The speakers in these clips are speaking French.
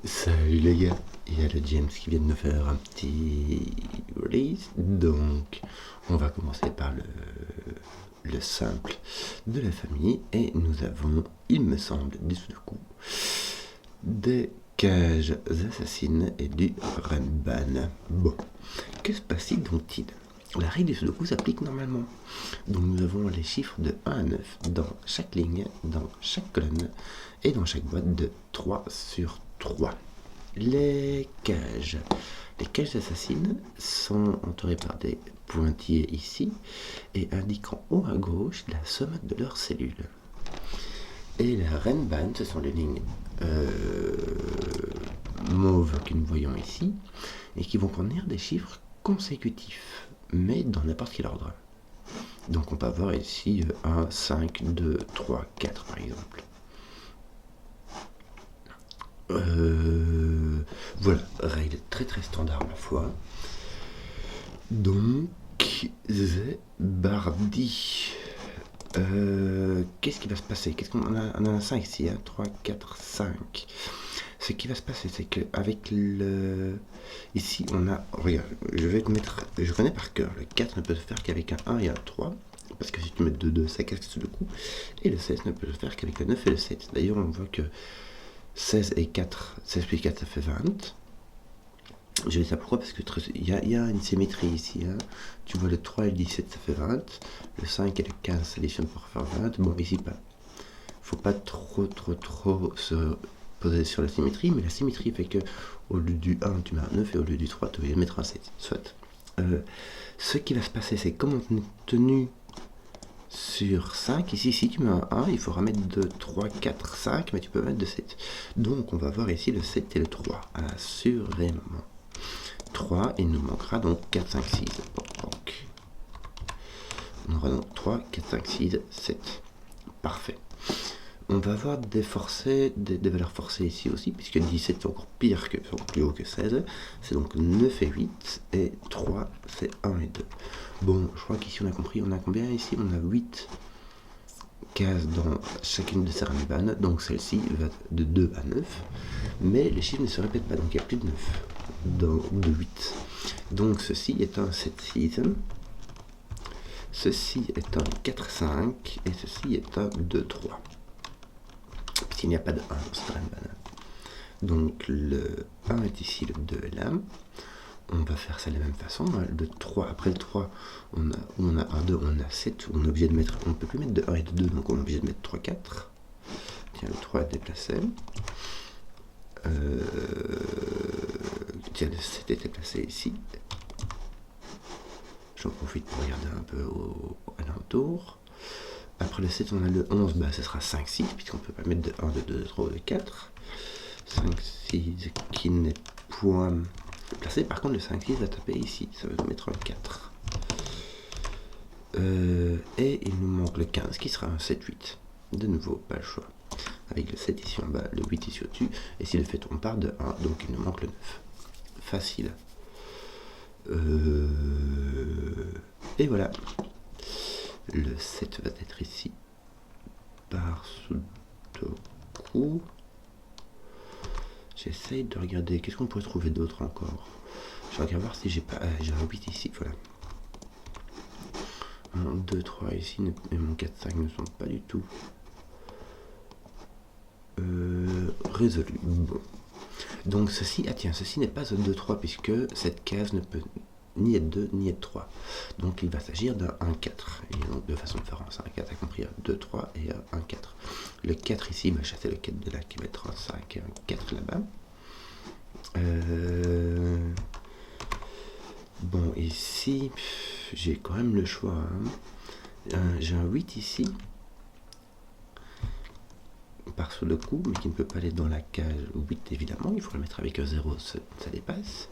Salut les gars, il y a le James qui vient de me faire un petit release, donc on va commencer par le simple de la famille et nous avons, il me semble, du Sudoku, des cages assassines et du Renban. Bon, que se passe-t-il donc-il? La règle du Sudoku s'applique normalement. Donc nous avons les chiffres de 1 à 9 dans chaque ligne, dans chaque colonne et dans chaque boîte de 3 sur 3. Les cages assassines sont entourées par des pointillés ici et indiquent en haut à gauche la somme de leurs cellules. Et la Renban, ce sont les lignes mauves que nous voyons ici et qui vont contenir des chiffres consécutifs, mais dans n'importe quel ordre. Donc on peut avoir ici 1, 5, 2, 3, 4 par exemple. Voilà, règle très très standard ma foi. Donc, c'est Bardi. Qu'est-ce qui va se passer? Qu'est-ce qu'on a? On a un 5 ici, hein? 3, 4, 5. Ce qui va se passer, c'est qu'avec le... Ici, on a... Regarde, je vais te mettre... Je connais par cœur. Le 4 ne peut se faire qu'avec un 1 et un 3. Parce que si tu mets 2, 2, ça casse tout le coup. Et le 16 ne peut se faire qu'avec le 9 et le 7. D'ailleurs, on voit que 16 et 4, 16 plus 4, ça fait 20. Je vais ça pourquoi? Parce que il y a une symétrie ici. Hein. Tu vois le 3 et le 17, ça fait 20. Le 5 et le 15, ça additionne pour faire 20. Bon, ici pas. Faut pas trop se poser sur la symétrie, mais la symétrie fait que au lieu du 1, tu mets un 9 et au lieu du 3, tu vas mettre un 7. Soit. Ce qui va se passer, c'est comme on est tenu sur 5, ici, si tu mets un 1, il faudra mettre 2, 3, 4, 5, mais tu peux mettre 2, 7. Donc, on va voir ici le 7 et le 3, assurément. 3, il nous manquera donc 4, 5, 6. Donc, on aura donc 3, 4, 5, 6, 7. Parfait. On va avoir des valeurs forcées ici aussi, puisque 17 c'est encore pire que, encore plus haut que 16. C'est donc 9 et 8, et 3 c'est 1 et 2. Bon, je crois qu'ici on a compris, on a combien ici? On a 8 cases dans chacune de ces Renban, donc celle-ci va de 2 à 9, mais les chiffres ne se répètent pas, donc il y a plus de 9, de 8. Donc ceci est un 7, 6, ceci est un 4, 5, et ceci est un 2, 3. S'il n'y a pas de 1 dans cette Renban. Donc le 1 est ici, le 2 est là. On va faire ça de la même façon. Le 3, après le 3, on a 1, 2, on a 7. On est obligé de mettre, on ne peut plus mettre de 1 et de 2, donc on est obligé de mettre 3, 4. Tiens, le 3 est déplacé. Tiens, le 7 est déplacé ici. J'en profite pour regarder un peu à l'entour. Après le 7, on a le 11, bah, ce sera 5, 6, puisqu'on ne peut pas mettre de 1, de 2, de 3 ou de 4. 5, 6 qui n'est point placé. Par contre, le 5, 6 va taper ici. Ça va nous mettre un 4. Et il nous manque le 15 qui sera un 7, 8. De nouveau, pas le choix. Avec le 7 ici en bas, le 8 ici au-dessus. Et si le fait, on part de 1, donc il nous manque le 9. Facile. Et voilà. Le 7 va être ici. Par Sudoku. J'essaye de regarder. Qu'est-ce qu'on pourrait trouver d'autre encore? Je regarde voir si j'ai pas. J'ai un 8 ici, voilà. Mon 2, 3 ici et mon 4, 5 ne sont pas du tout résolus. Bon. Donc ceci, ceci n'est pas un 2, 3 puisque cette case ne peut ni être 2 ni être 3. Donc il va s'agir d'un 1, 4. Et donc de façon différente, un 4 a compris un 2, 3 et un 4. Le 4 ici va chasser le 4 de là qui va être un 5 et un 4 là-bas. Bon, ici, j'ai quand même le choix. Hein. J'ai un 8 ici. Par Sudoku, mais qui ne peut pas aller dans la case 8 évidemment. Il faut le mettre avec un 0, ça dépasse.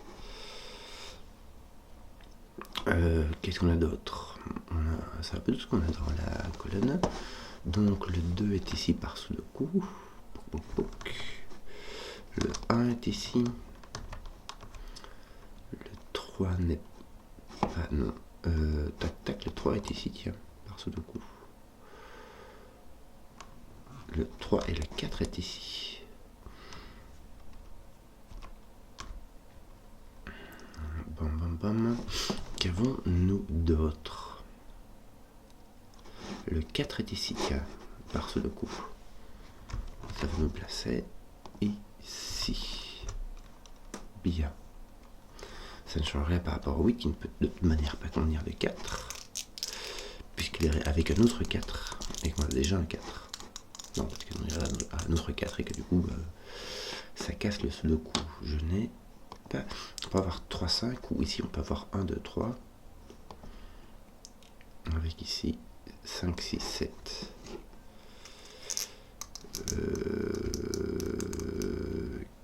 Qu'est-ce qu'on a d'autre? C'est un peu tout ce qu'on a dans la colonne. Donc le 2 est ici par Sudoku. Le 1 est ici. Le 3 n'est pas... Non. Tac, tac, le 3 est ici, tiens, par Sudoku. Le 3 et le 4 est ici. pam. Qu'avons-nous d'autre? Le 4 est ici, tiens, par ce coup. Ça va nous placer ici. Bien. Ça ne changerait par rapport au 8 qui ne peut de toute manière pas contenir le 4. Puisqu'il est avec un autre 4. Et qu'on a déjà un 4. Non, parce qu'il y a un autre 4 et que du coup, ça casse le sudoku. Je n'ai pas... On peut avoir 3, 5, ou ici on peut avoir 1, 2, 3. Avec ici 5, 6, 7.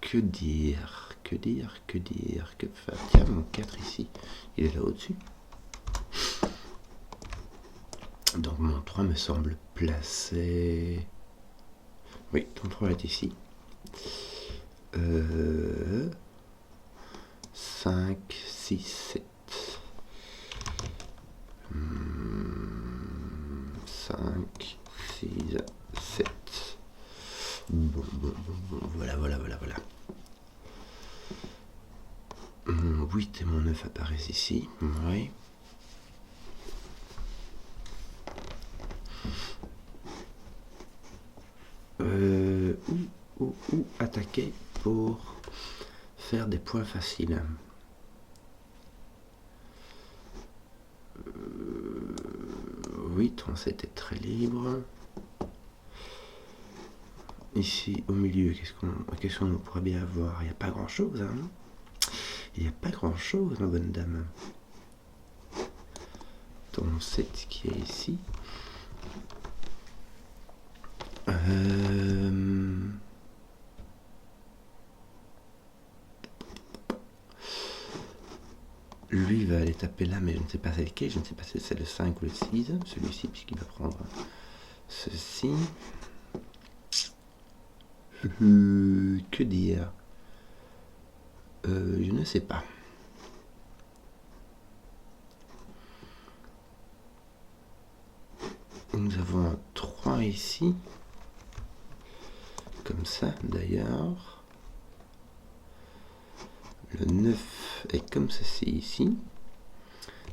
Que dire? Que faire? Tiens, mon 4 ici, il est là au-dessus. Donc mon 3 me semble placé... Oui, ton 3 est ici. 5, 6, 7. 5, 6, 7. Bon, voilà. Mon 8 et mon 9 apparaissent ici. Oui. Où attaquer pour faire des points faciles? Oui, 37 est très libre. Ici, au milieu, qu'est-ce qu'on pourrait bien avoir? Il n'y a pas grand-chose, hein? Il n'y a pas grand-chose, ma bonne dame. Ton 7 qui est ici. Lui va aller taper là, mais je ne sais pas c'est lequel. Je ne sais pas si c'est le 5 ou le 6. Celui-ci, puisqu'il va prendre ceci. Que dire? Je ne sais pas. Nous avons un 3 ici. Comme ça, d'ailleurs. Le 9 est comme ceci ici.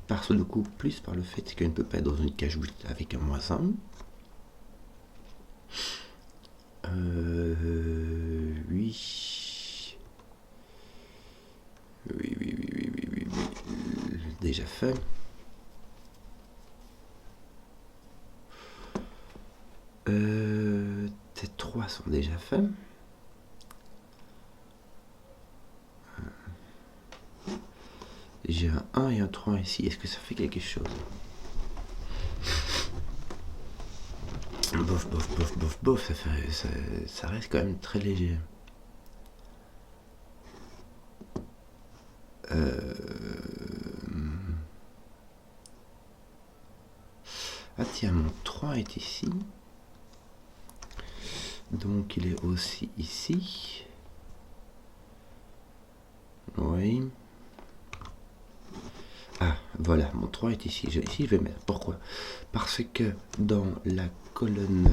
Par ce coup, plus par le fait qu'il ne peut pas être dans une cage 8 avec un -1. Oui. Déjà fait. Tes 3 sont déjà faits. J'ai un 1 et un 3 ici. Est-ce que ça fait quelque chose? Bof. Ça reste quand même très léger. Ah tiens, mon 3 est ici. Donc il est aussi ici. Oui. Ah, voilà, mon 3 est ici. Ici, je vais mettre. Pourquoi? Parce que dans la colonne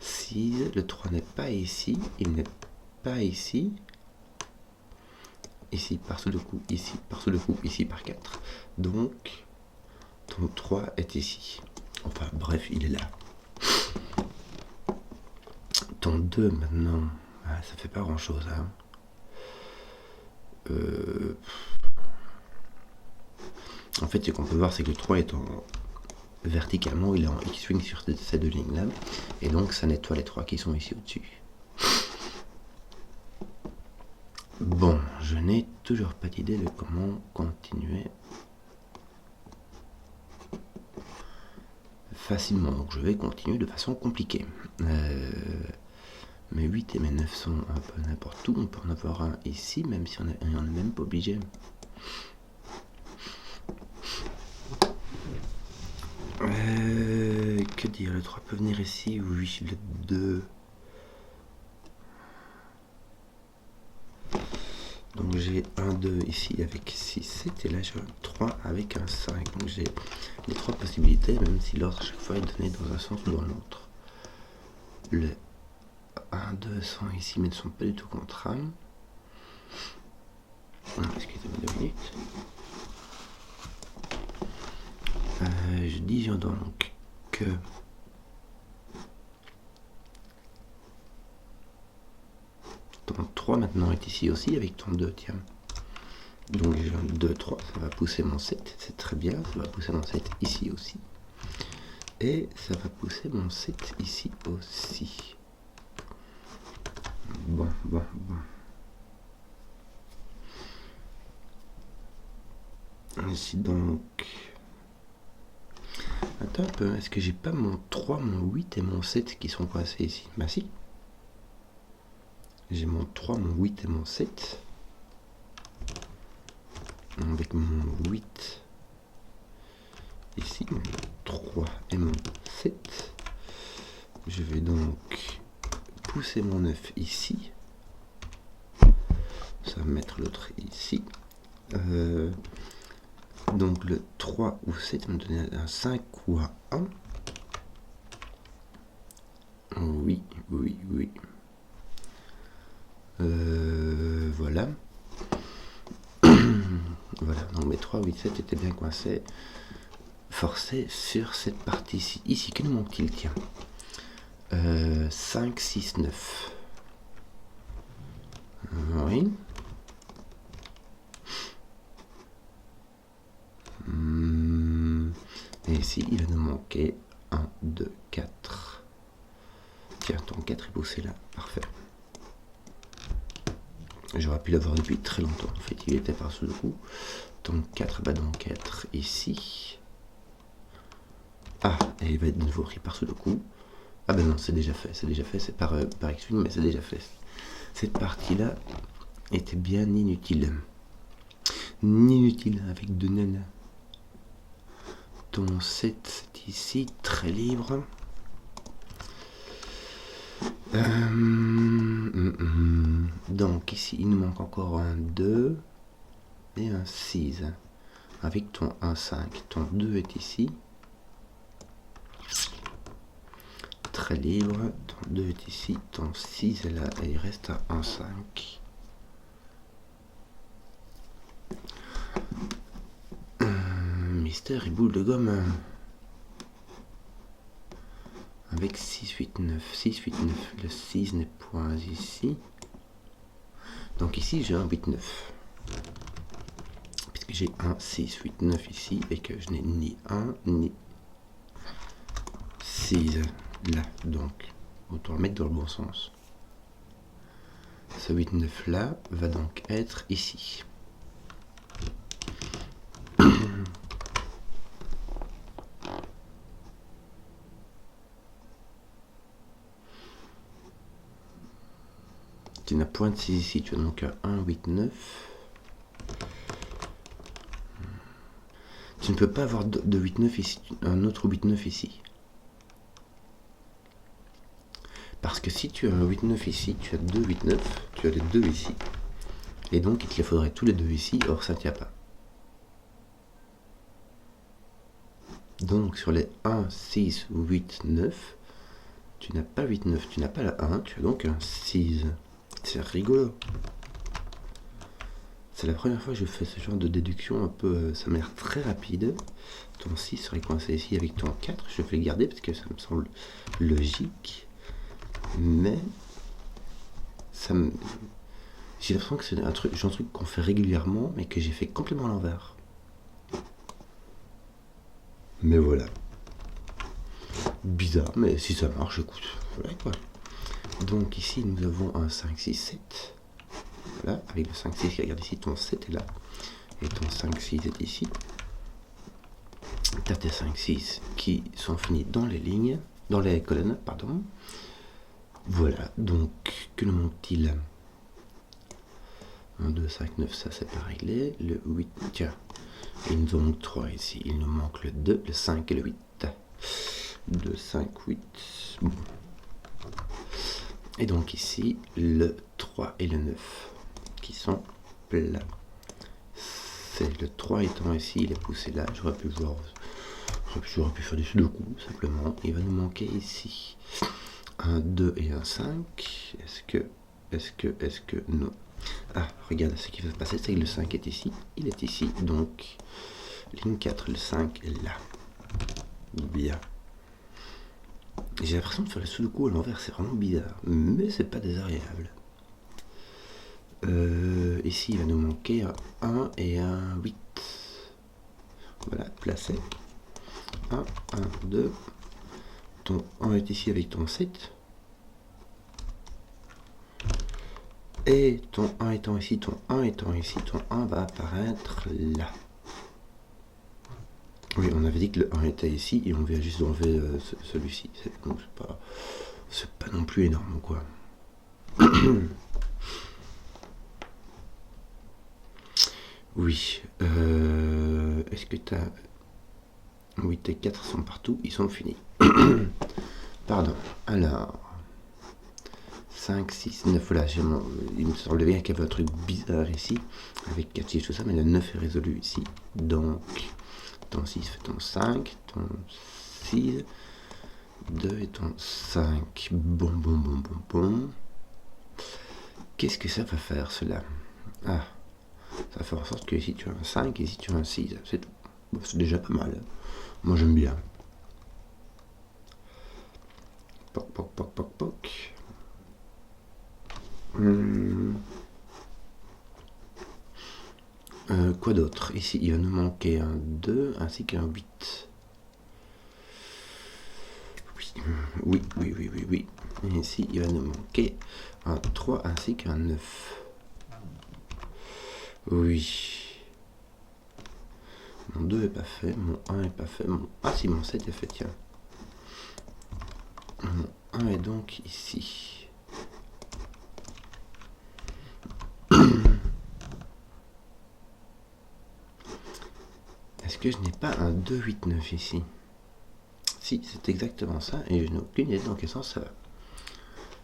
6, le 3 n'est pas ici. Il n'est pas ici. Ici, par ce coup, ici, par ce coup, ici, par 4. Donc, ton 3 est ici. Enfin, bref, il est là. Ton 2, maintenant, ça fait pas grand-chose, hein. En fait, ce qu'on peut voir, c'est que le 3 est verticalement, il est en X-Wing sur ces deux lignes-là. Et donc, ça nettoie les 3 qui sont ici au-dessus. Bon, je n'ai toujours pas d'idée de comment continuer facilement. Donc, je vais continuer de façon compliquée. Mes 8 et mes 9 sont un peu n'importe où. On peut en avoir un ici, même si on n'est même pas obligé. Que dire? Le 3 peut venir ici. Oui, le 2. Donc j'ai un 2 ici avec 6, 7. Et là j'ai un 3 avec un 5. Donc j'ai les 3 possibilités, même si l'ordre à chaque fois est donné dans un sens ou dans l'autre. Le 1, 2 sont ici, mais ne sont pas du tout contraints. Excusez-moi 2 minutes. Je dis donc que ton 3 maintenant est ici aussi avec ton 2, tiens. Donc j'ai un 2, 3, ça va pousser mon 7, c'est très bien, ça va pousser mon 7 ici aussi. Et ça va pousser mon 7 ici aussi. Bon. Ici donc... Attends un peu, est-ce que j'ai pas mon 3, mon 8 et mon 7 qui sont coincés ici? Bah si. J'ai mon 3, mon 8 et mon 7. Avec mon 8 ici, mon 3 et mon 7. Je vais donc pousser mon 9 ici. Ça va mettre l'autre ici. Donc le 3 ou 7 va me donner un 5 ou un 1. Oui. Voilà. Voilà, donc mes 3, 8, 7 étaient bien coincés, forcés sur cette partie-ci. Ici, quel manque-t-il? Tiens. 5, 6, 9. Oui. Et ici, il va nous manquer 1, 2, 4. Tiens, ton 4 est poussé là. Parfait. J'aurais pu l'avoir depuis très longtemps. En fait, il était par-dessous le coup. Ton 4 va donc être ici. Ah, et il va être de nouveau pris par-dessous le coup. Ah ben non, c'est déjà fait. C'est par X-Wing, mais c'est déjà fait. Cette partie-là était bien inutile. Inutile avec 2 nanas. Ton 7 c'est ici, très libre. Donc ici il nous manque encore un 2 et un 6 avec ton 1, 5. Ton 2 est ici, très libre. Ton 2 est ici, ton 6 est là et il reste à 1, 5. Mystère et boule de gomme avec 6, 8, 9. 6, 8, 9. Le 6 n'est point ici. Donc ici j'ai un 8, 9. Puisque j'ai un 6, 8, 9 ici et que je n'ai ni 1 ni 6 là. Donc autant le mettre dans le bon sens. Ce 8, 9 là va donc être ici. Tu n'as point de 6 ici, tu as donc un 8, 9. Tu ne peux pas avoir de 8, 9 ici, un autre 8, 9 ici. Parce que si tu as un 8, 9 ici, tu as 2 8, 9, tu as les 2 ici. Et donc il te les faudrait tous les deux ici, or ça ne tient pas. Donc sur les 1, 6, 8, 9, tu n'as pas 8, 9, tu n'as pas la 1, tu as donc un 6. C'est rigolo. C'est la première fois que je fais ce genre de déduction un peu, ça m'a l'air très rapide. Ton 6 serait coincé ici avec ton 4, je vais le garder parce que ça me semble logique. Mais j'ai l'impression que c'est un truc qu'on fait régulièrement mais que j'ai fait complètement à l'envers. Mais voilà. Bizarre, mais si ça marche, écoute, voilà quoi. Donc ici nous avons un 5, 6, 7. Voilà, avec le 5, 6, regarde ici, ton 7 est là. Et ton 5, 6 est ici. Tu as tes 5, 6 qui sont finis dans les lignes, dans les colonnes, pardon. Voilà, donc que nous manque-t-il? 1, 2, 5, 9, ça c'est pas réglé. Le 8, tiens, il nous en manque 3 ici. Il nous manque le 2, le 5 et le 8. 2, 5, 8. Bon. Et donc ici, le 3 et le 9 qui sont plats. C'est le 3 étant ici, il est poussé là. J'aurais pu faire des sudoku simplement. Il va nous manquer ici un 2 et un 5. Est-ce que non. Ah, regarde, ce qui va se passer, c'est que le 5 est ici, il est ici, donc ligne 4, le 5 est là. Bien. J'ai l'impression de faire le sudoku à l'envers, c'est vraiment bizarre, mais c'est pas désagréable. Ici, il va nous manquer un 1 et un 8. Voilà, placé. 1, 1, 2. Ton 1 est ici avec ton 7. Et ton 1 étant ici, ton 1 étant ici, ton 1 va apparaître là. Oui, on avait dit que le 1 était ici et on vient juste d'enlever celui-ci. Donc c'est pas non plus énorme, quoi. Oui. Est-ce que t'as... Oui, tes 4 sont partout, ils sont finis. Pardon. Alors... 5, 6, 9, voilà, il me semblait bien qu'il y avait un truc bizarre ici, avec 4 chiffres, tout ça, mais le 9 est résolu ici. Donc, ton 6 fait ton 5, ton 6, 2 et ton 5. Bon. Qu'est-ce que ça va faire, cela? Ah, ça va faire en sorte que ici tu as un 5 et ici tu as un 6. C'est tout. Bon, c'est déjà pas mal. Moi, j'aime bien. Poc. Quoi d'autre? Ici, il va nous manquer un 2 ainsi qu'un 8. Oui. Et ici, il va nous manquer un 3 ainsi qu'un 9. Oui. Mon 2 est pas fait, mon 1 est pas fait, Ah si, mon 7 est fait, tiens. Mon 1 est donc ici. Est-ce que je n'ai pas un 2, 8, 9 ici? Si, c'est exactement ça, et je n'ai aucune idée dans quel sens ça va.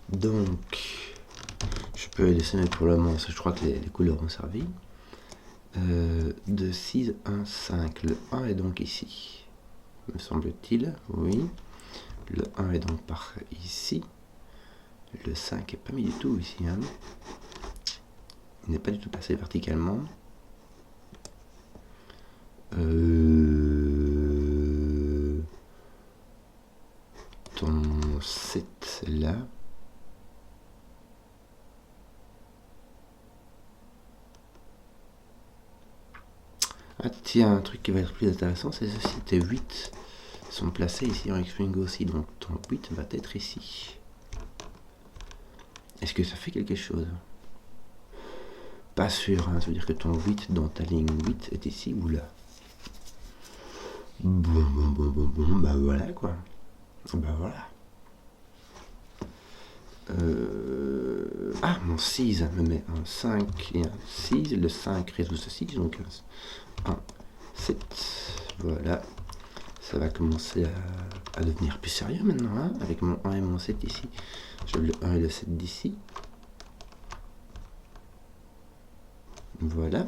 Donc, je peux dessiner pour le moment, je crois que les couleurs ont servi. 2, 6, 1, 5. Le 1 est donc ici, me semble-t-il. Oui. Le 1 est donc par ici. Le 5 n'est pas mis du tout ici. Hein. Il n'est pas du tout passé verticalement. Ton 7 là. Ah tiens, un truc qui va être plus intéressant, c'est ceci. Tes 8 sont placés ici en X-Wing aussi, donc ton 8 va être ici. Est-ce que ça fait quelque chose? Pas sûr, hein, ça veut dire que ton 8 dans ta ligne 8 est ici ou là. Bon, bah voilà quoi. Bah voilà. Ah, mon 6 me met un 5 et un 6. Le 5 résout ceci, donc 1, 7. Voilà. Ça va commencer à devenir plus sérieux maintenant, hein, avec mon 1 et mon 7 ici. J'ai le 1 et le 7 d'ici. Voilà.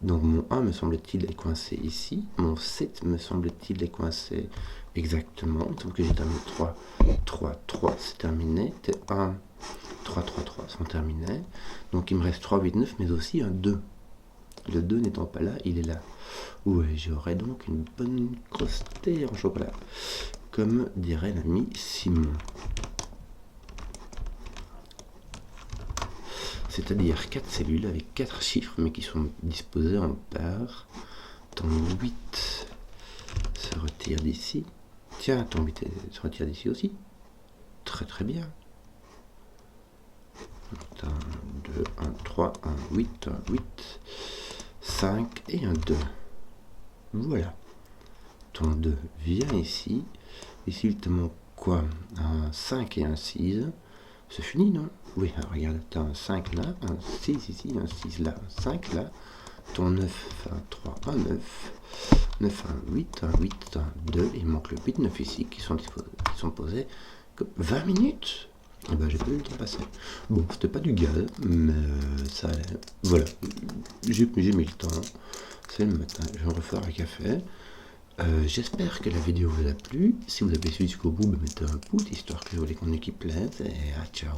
Donc mon 1 me semble-t-il est coincé ici. Mon 7 me semble-t-il est coincé exactement. Donc j'ai terminé 3, 3, 3, c'est terminé. T 1, 3, 3, 3 sont terminés. Donc il me reste 3, 8, 9, mais aussi un 2. Le 2 n'étant pas là, il est là. Ouais, j'aurai donc une bonne crostée en chocolat. Comme dirait l'ami Simon. C'est-à-dire 4 cellules avec 4 chiffres, mais qui sont disposés en paires. Ton 8 se retire d'ici. Tiens, ton 8 se retire d'ici aussi. Très très bien. 1, 2, 1, 3, 1, 8, 1, 8, 5 et un 2. Voilà. Ton 2 vient ici. Ici, il te manque quoi? Un 5 et un 6. C'est fini, non? Oui, alors regarde, tu as un 5 là, un 6 ici, un 6 là, un 5 là. Ton 9, un 3, un 9. 9, un 8, un 8, un 2. Il manque le 8, 9 ici, qui sont posés comme 20 minutes. Et ben j'ai pas eu le temps passer. Bon, c'était pas du gaz, mais ça allait. Voilà, j'ai mis le temps. C'est le matin, je vais me refaire un café. J'espère que la vidéo vous a plu. Si vous avez suivi jusqu'au bout, mettez un pouce, histoire que je voulais qu'on équipe plaise. Et ciao.